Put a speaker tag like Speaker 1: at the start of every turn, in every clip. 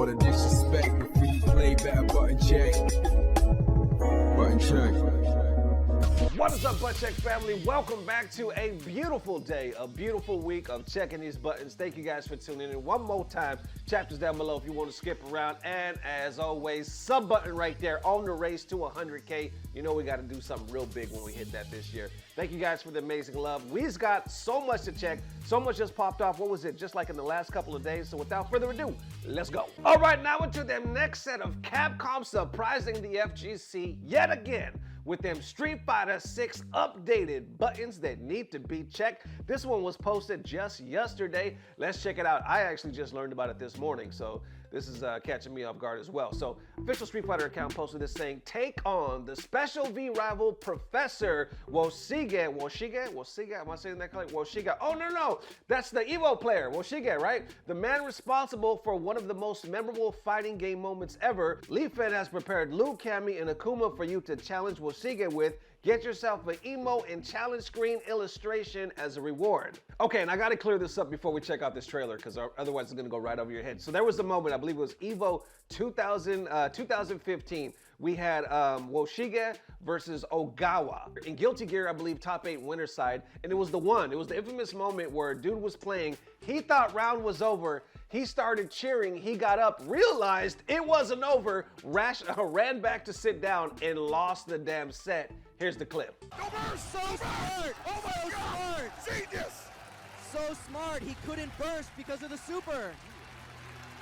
Speaker 1: All the disrespect before you play back, button check. Button check.
Speaker 2: What is up, Butt Check family? Welcome back to a beautiful day, a beautiful week of checking these buttons. Thank you guys for tuning in one more time. Chapters down below if you want to skip around. And as always, sub button right there on the race to 100K. You know we got to do something real big when we hit that this year. Thank you guys for the amazing love. We've got so much to check. So much just popped off. What was it? Just like in the last couple of days. So without further ado, let's go. All right, now into the next set of Capcom surprising the FGC yet again with them Street Fighter 6 updated buttons that need to be checked. This one was posted just yesterday. Let's check it out. I actually just learned about it this morning, so this is catching me off guard as well. So, official Street Fighter account posted this saying, take on the Special V rival Professor Woshige. Am I saying that correctly? Woshige. Oh, no. That's the Evo player, Woshige, right? The man responsible for one of the most memorable fighting game moments ever. Lee Fin has prepared Liu Kami and Akuma for you to challenge Woshige with. Get yourself an emo and challenge screen illustration as a reward. Okay, and I gotta clear this up before we check out this trailer because otherwise it's gonna go right over your head. So there was a moment, I believe it was Evo 2015. We had Woshige versus Ogawa. In Guilty Gear, I believe top 8 winner side, and it was the infamous moment where a dude was playing, he thought round was over, he started cheering, he got up, realized it wasn't over, ran back to sit down, and lost the damn set. Here's the clip.
Speaker 3: So smart! Oh my God! Genius! So smart, he couldn't burst because of the super.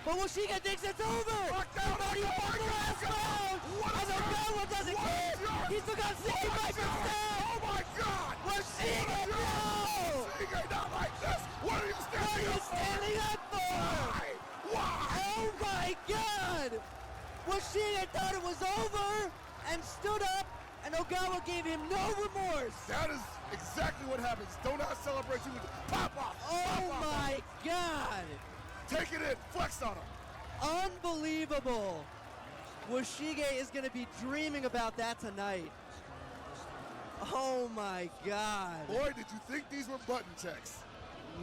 Speaker 3: But Woshige thinks it's over! Lock down, but he won the last round! And the Ogawa doesn't care! He still got 65%! Oh my God! Woshige, no! Woshige, not like this! What are you standing up for? Why? Oh my God! Woshige thought it was over and stood up, and Ogawa gave him no remorse! That is exactly what happens. Don't have celebration with pop off! Oh my God! Take it in, flex on him. Unbelievable. Woshige is gonna be dreaming about that tonight. Oh my God. Boy, did you think these were button checks?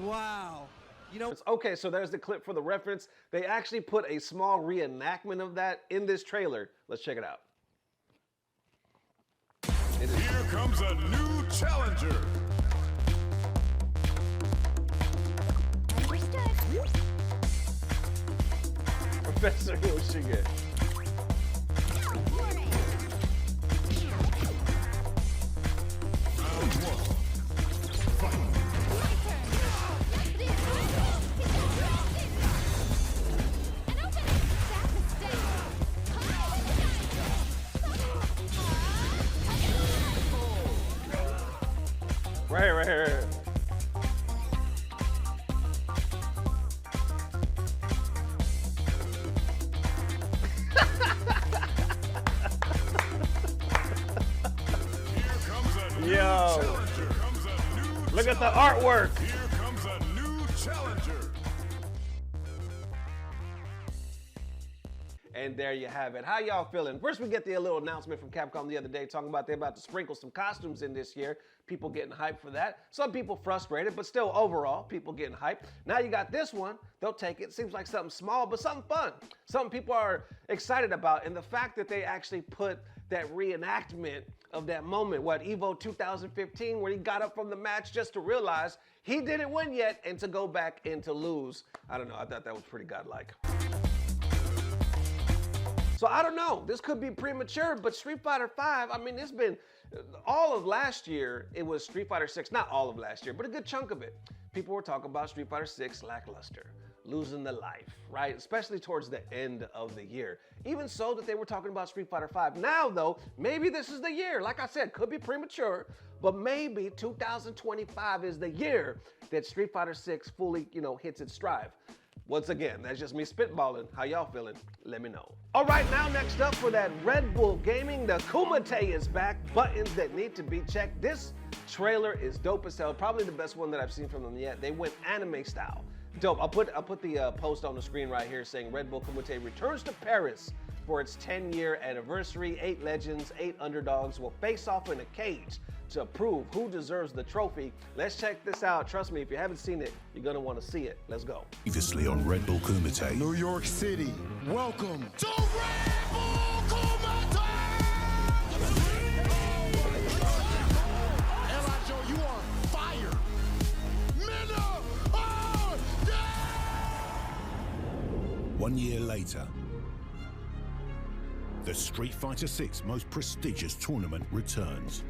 Speaker 3: Wow. You know,
Speaker 2: okay, so there's the clip for the reference. They actually put a small reenactment of that in this trailer. Let's check it out.
Speaker 4: Here comes a new challenger.
Speaker 2: Professor Woshige. Right here. Yo, look at the artwork.
Speaker 4: Here comes a new challenger.
Speaker 2: And there you have it. How y'all feeling? First, we get the little announcement from Capcom the other day talking about they're about to sprinkle some costumes in this year. People getting hyped for that. Some people frustrated, but still overall, people getting hyped. Now you got this one. They'll take it. Seems like something small, but something fun. Something people are excited about. And the fact that they actually put that reenactment of that moment, Evo 2015, where he got up from the match just to realize he didn't win yet and to go back and to lose. I don't know. I thought that was pretty godlike. So I don't know, this could be premature, but Street Fighter 5, I mean, it's been, all of last year, it was Street Fighter 6, not all of last year, but a good chunk of it. People were talking about Street Fighter 6 lackluster, losing the life, right? Especially towards the end of the year. Even so that they were talking about Street Fighter 5. Now though, maybe this is the year. Like I said, could be premature, but maybe 2025 is the year that Street Fighter 6 fully, hits its stride. Once again, that's just me spitballing. How y'all feeling? Let me know. All right, now next up for that Red Bull Gaming, the Kumite is back. Buttons that need to be checked. This trailer is dope as hell. Probably the best one that I've seen from them yet. They went anime style. Dope. I'll put the post on the screen right here saying Red Bull Kumite returns to Paris for its 10-year anniversary. 8 legends, 8 underdogs will face off in a cage. to prove who deserves the trophy. Let's check this out. Trust me, if you haven't seen it, you're gonna want to see it. Let's go.
Speaker 5: Previously on Red Bull Kumite.
Speaker 4: New York City, welcome to Red Bull Kumite! L.I. Joe, you are fired! Minna! Oh, yeah!
Speaker 5: 1 year later, the Street Fighter 6 most prestigious tournament returns.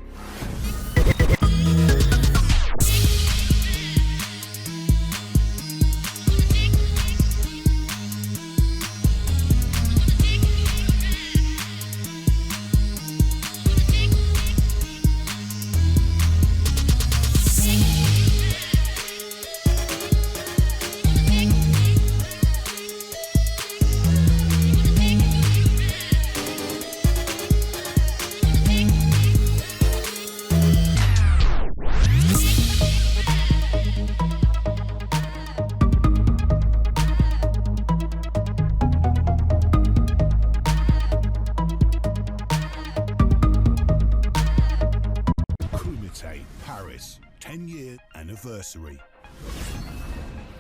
Speaker 5: Paris, 10-year anniversary.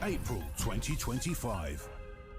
Speaker 5: April 2025.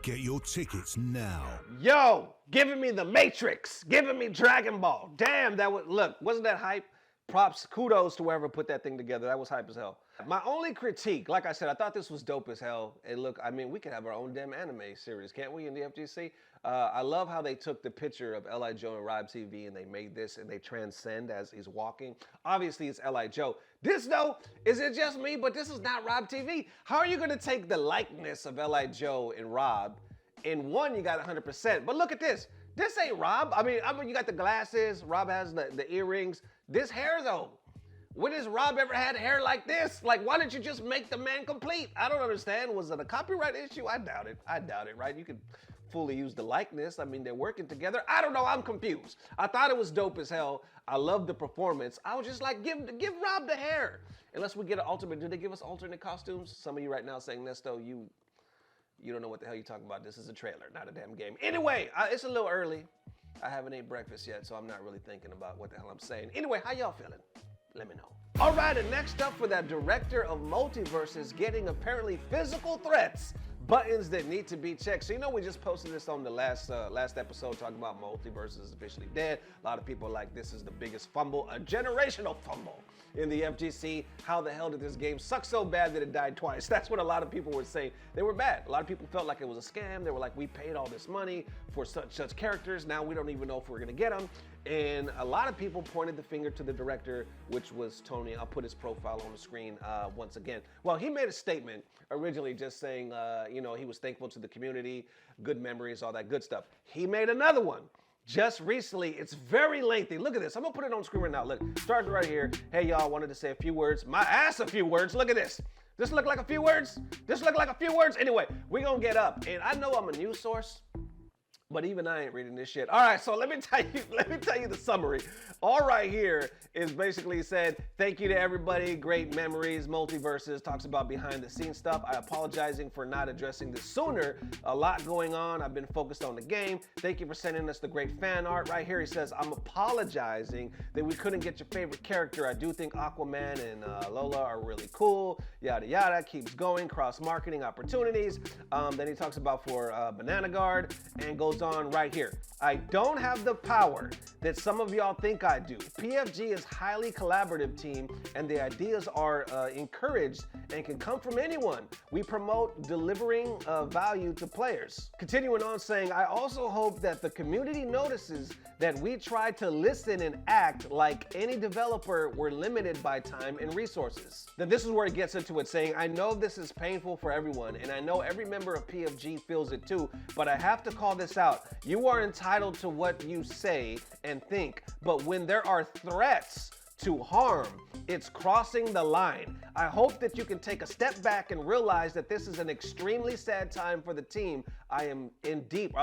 Speaker 5: Get your tickets now.
Speaker 2: Yo, giving me the Matrix, giving me Dragon Ball. Damn, that was, look, wasn't that hype? Props, kudos to whoever put that thing together. That was hype as hell. My only critique, like I said, I thought this was dope as hell. And look, I mean, we could have our own damn anime series, can't we, in the FGC? I love how they took the picture of L.I. Joe and Rob TV and they made this and they transcend as he's walking. Obviously, it's L.I. Joe. This, though, is it just me? But this is not Rob TV. How are you going to take the likeness of L.I. Joe and Rob? In one, you got 100%. But look at this. This ain't Rob. I mean, you got the glasses. Rob has the earrings. This hair, though. When has Rob ever had hair like this? Like, why didn't you just make the man complete? I don't understand. Was it a copyright issue? I doubt it. I doubt it, right? You could fully use the likeness. I mean, they're working together. I don't know. I'm confused. I thought it was dope as hell. I love the performance. I was just like, give Rob the hair. Unless we get an alternate. Do they give us alternate costumes? Some of you right now saying, Nesto, you don't know what the hell you're talking about. This is a trailer, not a damn game. Anyway, it's a little early. I haven't ate breakfast yet, so I'm not really thinking about what the hell I'm saying. Anyway, how y'all feeling? Let me know. All right, and next up for that director of MultiVersus getting apparently physical threats, buttons that need to be checked. So you know we just posted this on the last episode talking about MultiVersus is officially dead. A lot of people are like, this is the biggest fumble, a generational fumble in the FGC. How the hell did this game suck so bad that it died twice? That's what a lot of people were saying. They were bad. A lot of people felt like it was a scam. They were like, we paid all this money for such characters. Now we don't even know if we're gonna get them. And a lot of people pointed the finger to the director, which was Tony. I'll put his profile on the screen once again. Well, he made a statement originally just saying, you know, he was thankful to the community, good memories, all that good stuff. He made another one just recently. It's very lengthy. Look at this. I'm gonna put it on screen right now. Look, starts right here. Hey, y'all, wanted to say a few words. My ass, a few words. Look at this. This look like a few words? This look like a few words? Anyway, we're gonna get up. And I know I'm a news source, but even I ain't reading this shit. All right, so let me tell you the summary. All right here is basically said, thank you to everybody, great memories, MultiVersus, talks about behind the scenes stuff. I apologizing for not addressing this sooner. A lot going on. I've been focused on the game. Thank you for sending us the great fan art. Right here he says, I'm apologizing that we couldn't get your favorite character. I do think Aquaman and Lola are really cool. Yada yada, keeps going, cross-marketing opportunities. Then he talks about for Banana Guard and goes on right here. I don't have the power that some of y'all think I do. PFG is highly collaborative team and the ideas are encouraged and can come from anyone. We promote delivering value to players. Continuing on saying, I also hope that the community notices that we try to listen and act like any developer were limited by time and resources. Then this is where it gets into it saying, I know this is painful for everyone and I know every member of PFG feels it too, but I have to call this out. You are entitled to what you say and think, but when there are threats to harm, it's crossing the line. I hope that you can take a step back and realize that this is an extremely sad time for the team. I am in deep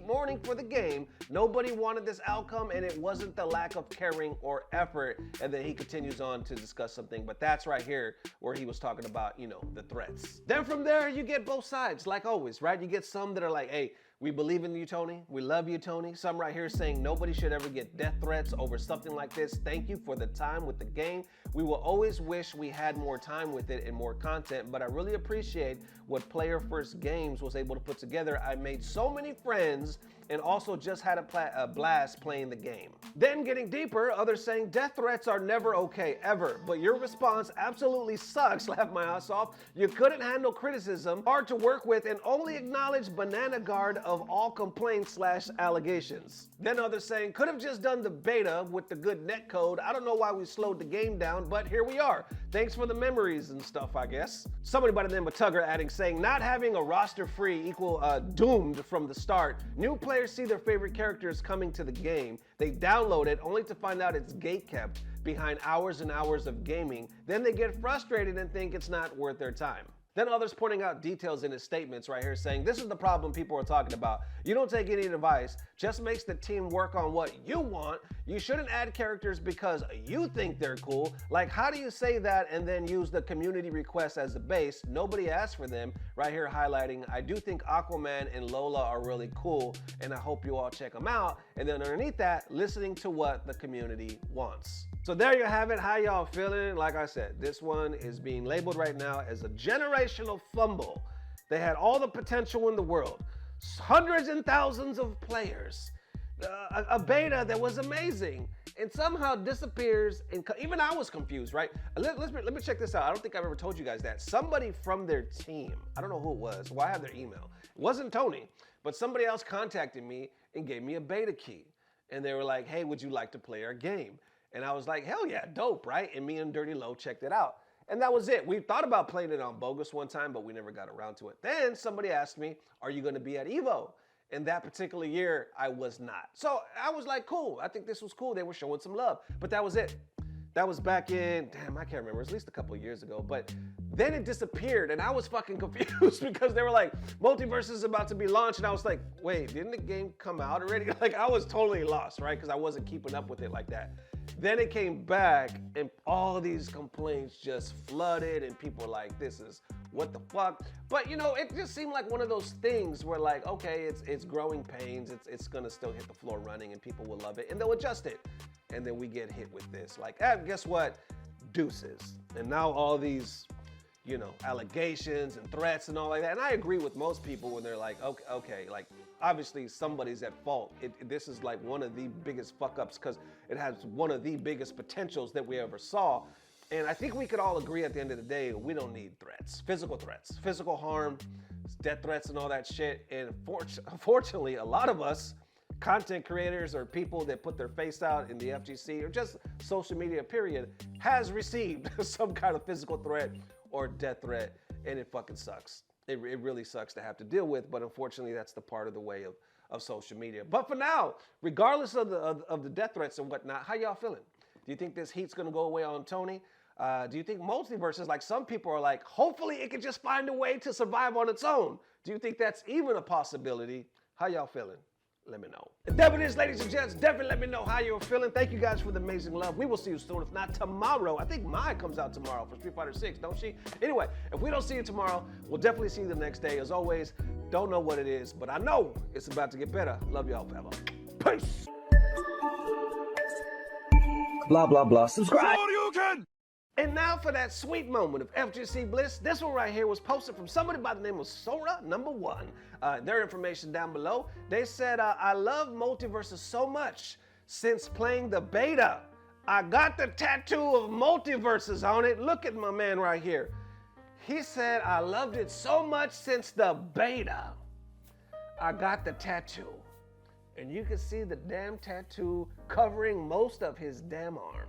Speaker 2: mourning for the game. Nobody wanted this outcome and it wasn't the lack of caring or effort. And then he continues on to discuss something, but that's right here where he was talking about, you know, the threats. Then from there, you get both sides, like always, right? You get some that are like, hey, We believe in you, Tony. We love you, Tony. Some right here saying nobody should ever get death threats over something like this. Thank you for the time with the game. We will always wish we had more time with it and more content, but I really appreciate what Player First Games was able to put together. I made so many friends and also just had a blast playing the game. Then getting deeper, others saying death threats are never okay, ever. But your response absolutely sucks, laugh my ass off. You couldn't handle criticism, hard to work with, and only acknowledge banana guard of all complaints / allegations. Then others saying, could have just done the beta with the good netcode. I don't know why we slowed the game down, but here we are. Thanks for the memories and stuff, I guess. Somebody by the name of Tugger adding, saying, not having a roster free equal doomed from the start. New players see their favorite characters coming to the game. They download it only to find out it's gatekept behind hours and hours of gaming. Then they get frustrated and think it's not worth their time. Then others pointing out details in his statements right here saying, this is the problem people are talking about. You don't take any advice, just makes the team work on what you want. You shouldn't add characters because you think they're cool. Like, how do you say that and then use the community requests as a base? Nobody asked for them. Right here highlighting, I do think Aquaman and Lola are really cool and I hope you all check them out. And then underneath that, listening to what the community wants. So there you have it. How y'all feeling? Like I said, this one is being labeled right now as a generational fumble. They had all the potential in the world. Hundreds and thousands of players. A beta that was amazing and somehow disappears. And even I was confused, right? Let me check this out. I don't think I've ever told you guys that. Somebody from their team, I don't know who it was. Well, I have their email. It wasn't Tony, but somebody else contacted me and gave me a beta key. And they were like, hey, would you like to play our game? And I was like, hell yeah, dope, right? And me and Dirty Low checked it out. And that was it. We thought about playing it on Bogus one time, but we never got around to it. Then somebody asked me, are you gonna be at EVO? And that particular year, I was not. So I was like, cool, I think this was cool. They were showing some love, but that was it. That was back in, damn, I can't remember, it was at least a couple of years ago, but then it disappeared and I was fucking confused because they were like, MultiVersus is about to be launched. And I was like, wait, didn't the game come out already? Like I was totally lost, right? Because I wasn't keeping up with it like that. Then it came back and all these complaints just flooded and people were like, this is what the fuck? But you know, it just seemed like one of those things where like, okay, it's growing pains. It's gonna still hit the floor running and people will love it and they'll adjust it. And then we get hit with this, like, guess what? Deuces. And now all these, you know, allegations and threats and all like that. And I agree with most people when they're like, okay, like, obviously somebody's at fault. This is like one of the biggest fuck ups because it has one of the biggest potentials that we ever saw. And I think we could all agree at the end of the day, we don't need threats, physical harm, death threats and all that shit. And fortunately, a lot of us, content creators or people that put their face out in the FGC or just social media period, has received some kind of physical threat or death threat, and it fucking sucks. It really sucks to have to deal with, but unfortunately that's the part of the way of social media. But for now, regardless of the death threats and whatnot, how y'all feeling? Do you think this heat's gonna go away on Tony? Do you think MultiVersus, like some people are like, hopefully it can just find a way to survive on its own? Do you think that's even a possibility? How y'all feeling? Let me know. If that it is, ladies and gents, definitely let me know how you're feeling. Thank you guys for the amazing love. We will see you soon. If not tomorrow, I think Mai comes out tomorrow for Street Fighter 6, don't she? Anyway, if we don't see you tomorrow, we'll definitely see you the next day. As always, don't know what it is, but I know it's about to get better. Love y'all forever. Peace.
Speaker 3: Blah, blah, blah. Subscribe.
Speaker 2: And now for that sweet moment of FGC bliss. This one right here was posted from somebody by the name of Sora number 1. Their information down below. They said, I love MultiVersus so much since playing the beta. I got the tattoo of MultiVersus on it. Look at my man right here. He said, I loved it so much since the beta. I got the tattoo. And you can see the damn tattoo covering most of his damn arm.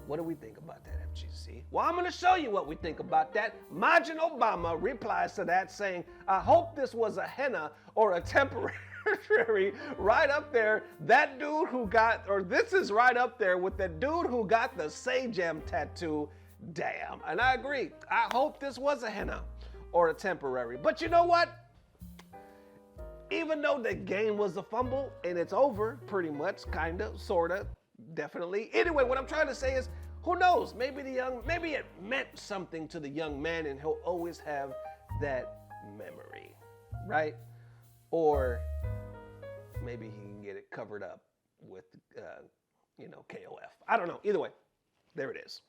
Speaker 2: What do we think about that, FGC? Well, I'm gonna show you what we think about that. Majin Obama replies to that saying, I hope this was a henna or a temporary right up there. That dude who got, or this is right up there with the dude who got the Sajam tattoo. Damn, and I agree. I hope this was a henna or a temporary. But you know what? Even though the game was a fumble and it's over pretty much, kinda, sorta, definitely. Anyway, what I'm trying to say is, who knows? Maybe it meant something to the young man and he'll always have that memory, right? or maybe he can get it covered up with, KOF. I don't know. Either way, there it is.